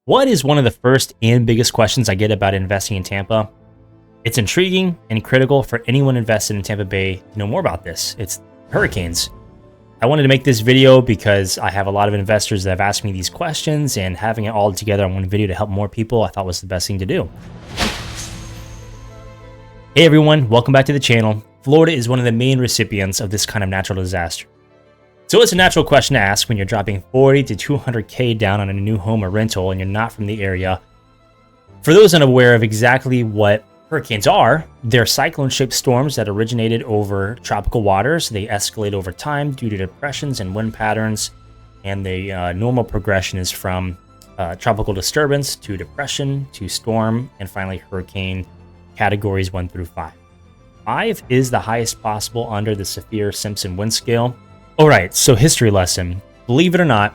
What is one of the first and biggest questions I get about investing in Tampa? It's intriguing and critical for anyone invested in Tampa Bay to know more about this. It's hurricanes. I wanted to make this video because I have a lot of investors that have asked me these questions, and having it all together on one video to help more people I thought was the best thing to do. Hey everyone, welcome back to the channel. Florida is one of the main recipients of this kind of natural disaster. So it's a natural question to ask when you're dropping 40 to 200K down on a new home or rental and you're not from the area. For those unaware of exactly what hurricanes are, they're cyclone-shaped storms that originated over tropical waters. They escalate over time due to depressions and wind patterns, and the normal progression is from tropical disturbance to depression to storm, and finally hurricane categories 1 through 5. 5 is the highest possible under the Saffir-Simpson wind scale. Alright, so history lesson. Believe it or not,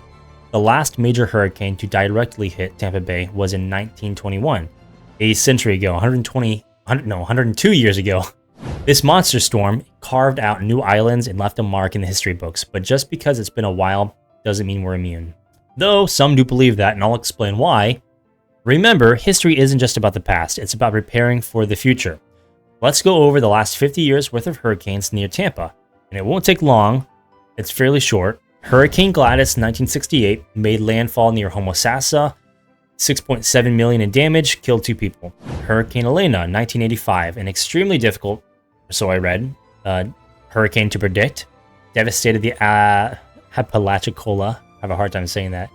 the last major hurricane to directly hit Tampa Bay was in 1921, a century ago, 102 years ago. This monster storm carved out new islands and left a mark in the history books, but just because it's been a while doesn't mean we're immune. Though some do believe that, and I'll explain why. Remember, history isn't just about the past, it's about preparing for the future. Let's go over the last 50 years worth of hurricanes near Tampa, and it won't take long. It's fairly short. Hurricane Gladys in 1968 made landfall near Homosassa, 6.7 million in damage, killed 2 people. Hurricane Elena in 1985, an extremely difficult, so I read, hurricane to predict, devastated the Apalachicola, I have a hard time saying that,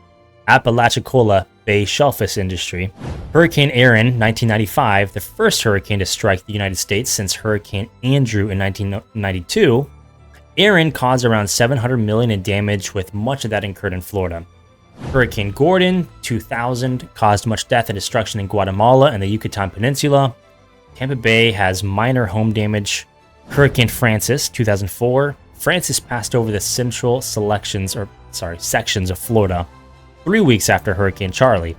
Apalachicola Bay shellfish industry. Hurricane Erin 1995, the first hurricane to strike the United States since Hurricane Andrew in 1992. Erin caused around 700 million in damage, with much of that incurred in Florida. Hurricane Gordon 2000 caused much death and destruction in Guatemala and the Yucatan Peninsula. Tampa Bay has minor home damage. Hurricane Francis 2004. Francis passed over the central sections of Florida 3 weeks after Hurricane Charlie.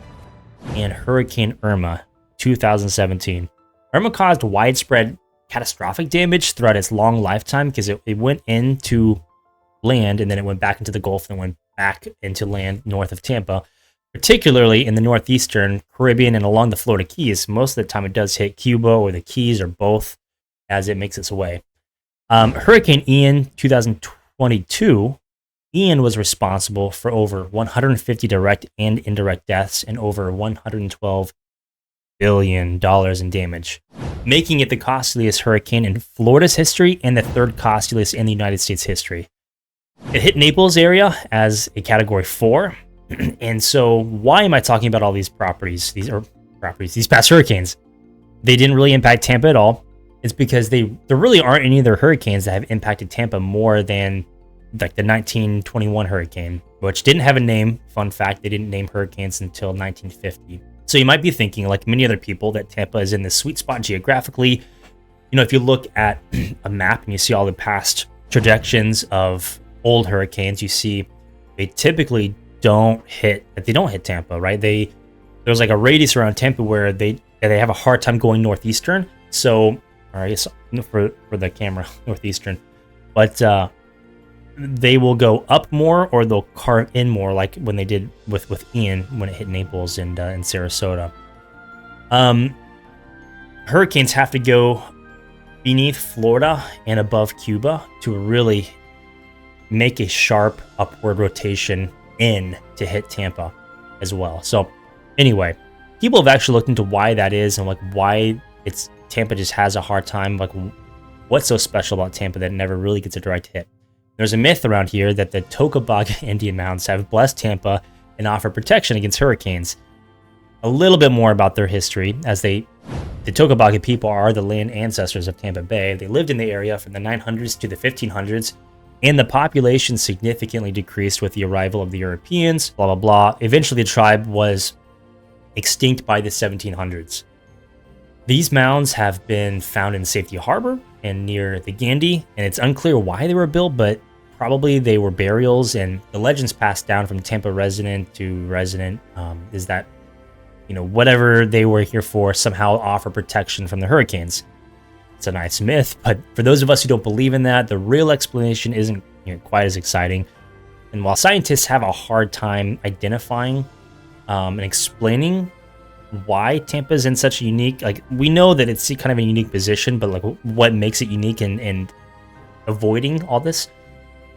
And Hurricane Irma 2017. Irma caused widespread catastrophic damage throughout its long lifetime because it went into land and then it went back into the Gulf and went back into land north of Tampa, particularly in the northeastern Caribbean and along the Florida Keys. Most of the time it does hit Cuba or the Keys or both as it makes its way. Hurricane Ian 2022, Ian was responsible for over 150 direct and indirect deaths and over $112 billion in damage, making it the costliest hurricane in Florida's history and the third costliest in the United States history. It hit Naples area as a category 4. And so why am I talking about all these these past hurricanes? They didn't really impact Tampa at all. It's because there really aren't any other hurricanes that have impacted Tampa more than like the 1921 hurricane, which didn't have a name. Fun fact, they didn't name hurricanes until 1950. So you might be thinking, like many other people, that Tampa is in this sweet spot geographically. You know, if you look at a map and you see all the past trajectories of old hurricanes, you see they typically don't hit Tampa, right? There's like a radius around Tampa where they have a hard time going northeastern. So, or I guess for the camera, northeastern, but they will go up more or they'll carve in more, like when they did with Ian when it hit Naples and Sarasota. Hurricanes have to go beneath Florida and above Cuba to really make a sharp upward rotation in to hit Tampa as well. So anyway, people have actually looked into why that is and like why Tampa just has a hard time. Like, what's so special about Tampa that it never really gets a direct hit? There's a myth around here that the Tocobaga Indian Mounds have blessed Tampa and offer protection against hurricanes. A little bit more about their history, as the Tocobaga people are the land ancestors of Tampa Bay. They lived in the area from the 900s to the 1500s, and the population significantly decreased with the arrival of the Europeans, blah, blah, blah. Eventually, the tribe was extinct by the 1700s. These mounds have been found in Safety Harbor and near the Gandhi, and it's unclear why they were built, but probably they were burials, and the legends passed down from Tampa resident to resident is that, you know, whatever they were here for somehow offer protection from the hurricanes. It's a nice myth, but for those of us who don't believe in that, the real explanation isn't quite as exciting. And while scientists have a hard time identifying and explaining why Tampa's in such a unique, like, we know that it's kind of a unique position, but like what makes it unique and avoiding all this.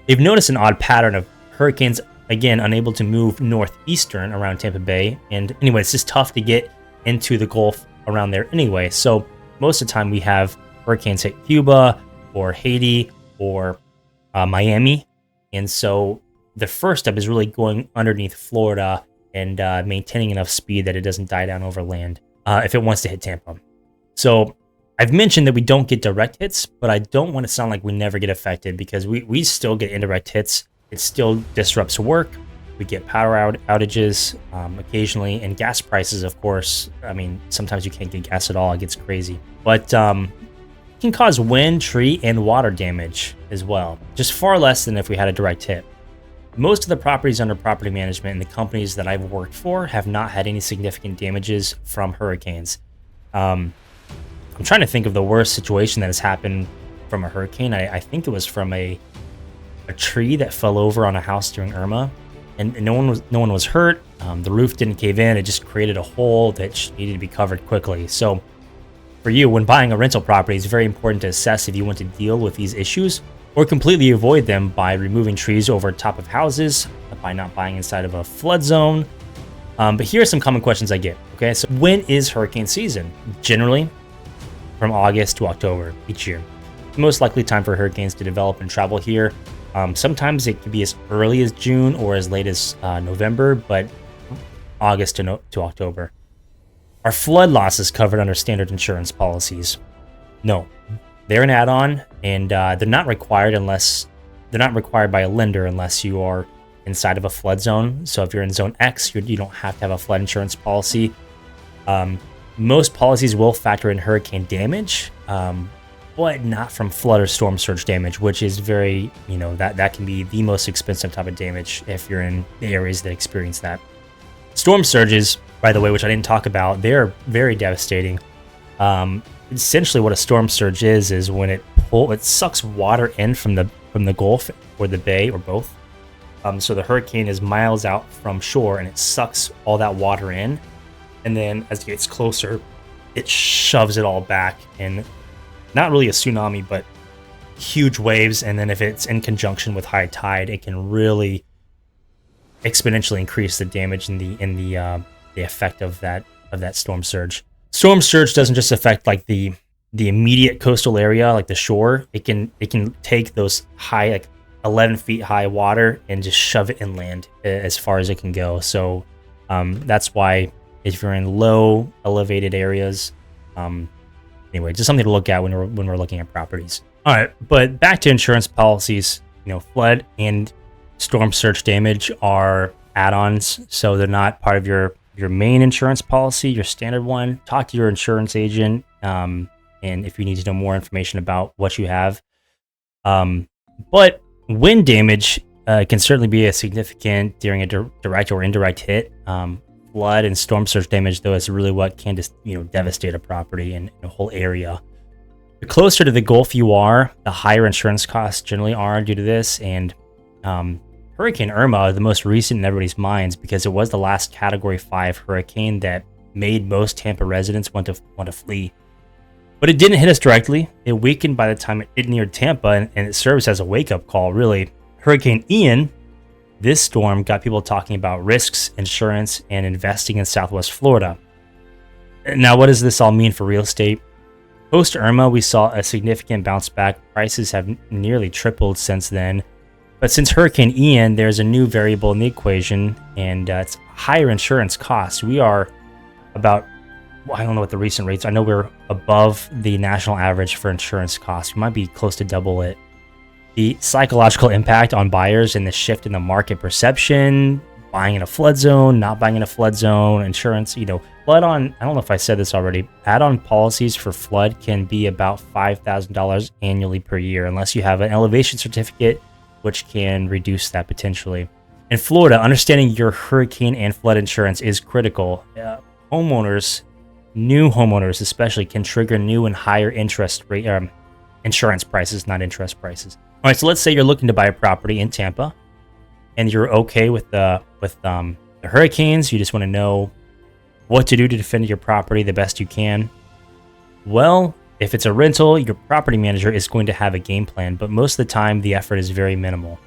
They've noticed an odd pattern of hurricanes, again, unable to move northeastern around Tampa Bay. And anyway, it's just tough to get into the Gulf around there anyway. So most of the time we have hurricanes hit Cuba or Haiti or Miami. And so the first step is really going underneath Florida and maintaining enough speed that it doesn't die down over land if it wants to hit Tampa. So I've mentioned that we don't get direct hits, but I don't want to sound like we never get affected, because we still get indirect hits. It still disrupts work. We get power outages occasionally, and gas prices, of course. I mean, sometimes you can't get gas at all. It gets crazy. But it can cause wind, tree, and water damage as well, just far less than if we had a direct hit. Most of the properties under property management and the companies that I've worked for have not had any significant damages from hurricanes. I'm trying to think of the worst situation that has happened from a hurricane. I think it was from a tree that fell over on a house during Irma, and no one was hurt. The roof didn't cave in. It just created a hole that needed to be covered quickly. So for you, when buying a rental property, it's very important to assess if you want to deal with these issues or completely avoid them by removing trees over top of houses, by not buying inside of a flood zone. But here are some common questions I get. Okay, so when is hurricane season? Generally, from August to October each year. The most likely time for hurricanes to develop and travel here. Sometimes it could be as early as June or as late as November, but August to October. Are flood losses covered under standard insurance policies? No, they're an add-on, and they're not required by a lender unless you are inside of a flood zone. So if you're in zone X, you don't have to have a flood insurance policy. Most policies will factor in hurricane damage, but not from flood or storm surge damage, which is very, that can be the most expensive type of damage if you're in the areas that experience that. Storm surges, by the way, which I didn't talk about, they're very devastating. Essentially what a storm surge is when it sucks water in from the Gulf or the Bay or both. So the hurricane is miles out from shore and it sucks all that water in. And then as it gets closer, it shoves it all back, and not really a tsunami, but huge waves. And then if it's in conjunction with high tide, it can really exponentially increase the damage and the effect of that storm surge. Storm surge doesn't just affect like the immediate coastal area, like the shore. It can take those high, like 11 feet high water and just shove it inland as far as it can go. So that's why, if you're in low elevated areas, anyway, just something to look at when we're looking at properties. All right, but back to insurance policies. Flood and storm surge damage are add-ons, so they're not part of your main insurance policy, your standard one. Talk to your insurance agent, and if you need to know more information about what you have. But wind damage can certainly be a significant during a direct or indirect hit. Flood and storm surge damage, though, is really what can just devastate a property and a whole area. The closer to the Gulf you are, the higher insurance costs generally are due to this. And Hurricane Irma, the most recent in everybody's minds, because it was the last Category 5 hurricane that made most Tampa residents want to flee. But it didn't hit us directly. It weakened by the time it neared Tampa, and it serves as a wake-up call, really. Hurricane Ian, this storm got people talking about risks, insurance, and investing in Southwest Florida. Now, what does this all mean for real estate? Post Irma, we saw a significant bounce back. Prices have nearly tripled since then. But since Hurricane Ian, there's a new variable in the equation, and it's higher insurance costs. We are about, I don't know what the recent rates. I know we're above the national average for insurance costs. We might be close to double it. The psychological impact on buyers and the shift in the market perception, buying in a flood zone, not buying in a flood zone, insurance, flood on, I don't know if I said this already, add-on policies for flood can be about $5,000 annually per year, unless you have an elevation certificate, which can reduce that potentially. In Florida, understanding your hurricane and flood insurance is critical. New homeowners especially, can trigger new and higher interest rate insurance prices, not interest prices. All right, so let's say you're looking to buy a property in Tampa, and you're okay with the The hurricanes, you just want to know what to do to defend your property the best you can. Well, if it's a rental, your property manager is going to have a game plan, but most of the time the effort is very minimal.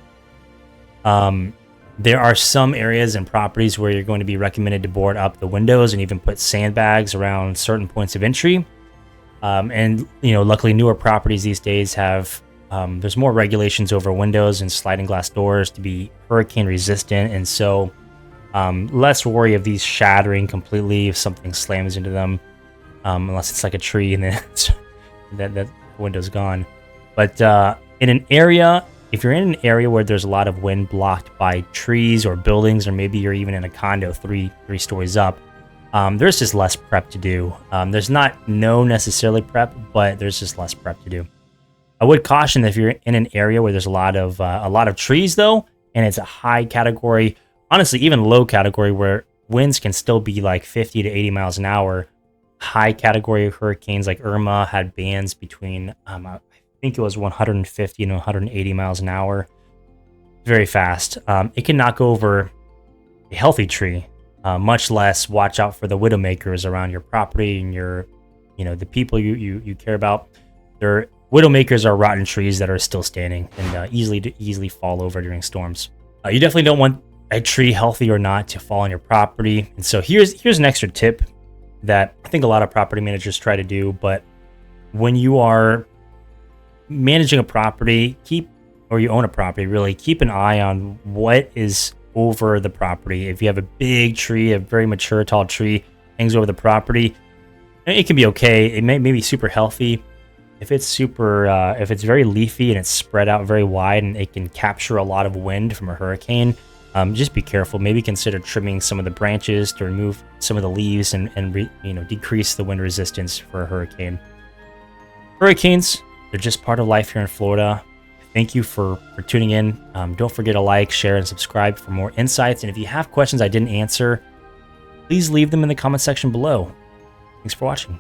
There are some areas and properties where you're going to be recommended to board up the windows and even put sandbags around certain points of entry. And luckily newer properties these days have there's more regulations over windows and sliding glass doors to be hurricane resistant, and so less worry of these shattering completely if something slams into them, unless it's like a tree and then that window's gone. But in an area, if you're in an area where there's a lot of wind blocked by trees or buildings, or maybe you're even in a condo three stories up, there's just less prep to do. There's no necessarily prep, but there's just less prep to do. I would caution that if you're in an area where there's a lot of trees though, and it's a high category, honestly even low category, where winds can still be like 50 to 80 miles an hour. High category hurricanes like Irma had bands between I think it was 150 and 180 miles an hour. Very fast. It can knock over a healthy tree, much less watch out for the widowmakers around your property and the people you care about. Widowmakers are rotten trees that are still standing and easily fall over during storms. You definitely don't want a tree, healthy or not, to fall on your property. And so here's an extra tip that I think a lot of property managers try to do, but when you are managing a property, or you own a property, really keep an eye on what is over the property. If you have a big tree, a very mature tall tree hangs over the property, it can be okay. It may be super healthy. If it's if it's very leafy and it's spread out very wide and it can capture a lot of wind from a hurricane, just be careful. Maybe consider trimming some of the branches to remove some of the leaves and decrease the wind resistance for a hurricane. Hurricanes, they're just part of life here in Florida. Thank you for tuning in. Don't forget to like, share, and subscribe for more insights. And if you have questions I didn't answer, please leave them in the comment section below. Thanks for watching.